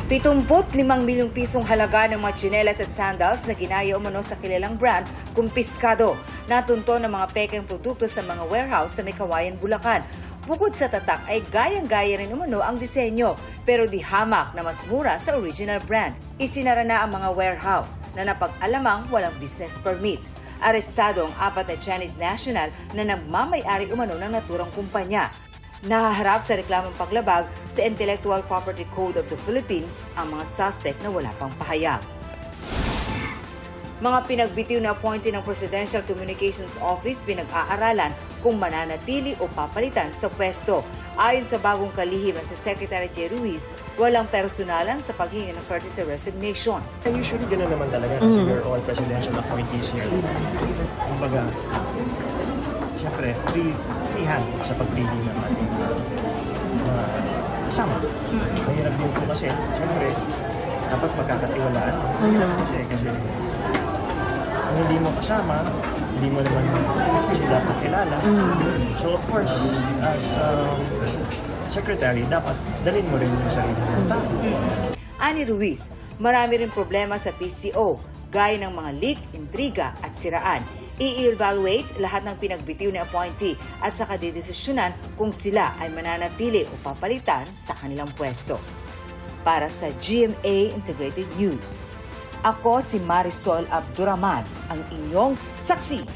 75 milyong pisong halaga ng mga tsinelas at sandals na ginaya umano sa kilalang brand kumpiskado. Natunto ng mga pekeng produkto sa mga warehouse sa May Kawayan, Bulacan. Bukod sa tatak ay gayang-gaya rin umano ang disenyo pero di hamak na mas mura sa original brand. Isinara na ang mga warehouse na napag-alamang walang business permit. Arestado ang 4 na Chinese national na nagmamay-ari umano ng naturang kumpanya. Nahaharap sa reklamong paglabag sa Intellectual Property Code of the Philippines ang mga suspect na wala pang pahayag. Mga pinagbitiw na appointee ng Presidential Communications Office pinag-aaralan kung mananatili o papalitan sa pwesto. Ayon sa bagong kalihim na si Secretary J. Ruiz, walang personalan sa paghingi ng courtesy resignation. Usually gano'n naman talaga kasi we're all presidential appointees here. Kumbaga, siyempre, free hand sa pagpili ng ating kasama. Mahirap din po kasi, siyempre, dapat magkakatiwalaan. Kasi kung hindi mo kasama, hindi mo naman sila pakilala. So of course, as secretary, dapat dalhin mo rin yung sarili mo. Ani Ruiz, marami rin problema sa PCO, gaya ng mga leak, intriga at siraan. I-evaluate lahat ng pinagbitiw ni appointee at saka didesisyonan kung sila ay mananatili o papalitan sa kanilang pwesto. Para sa GMA Integrated News, ako si Marisol Abduraman, ang inyong saksi.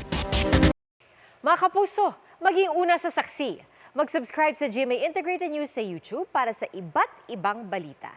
Mga kapuso, maging una sa saksi. Mag-subscribe sa GMA Integrated News sa YouTube para sa iba't ibang balita.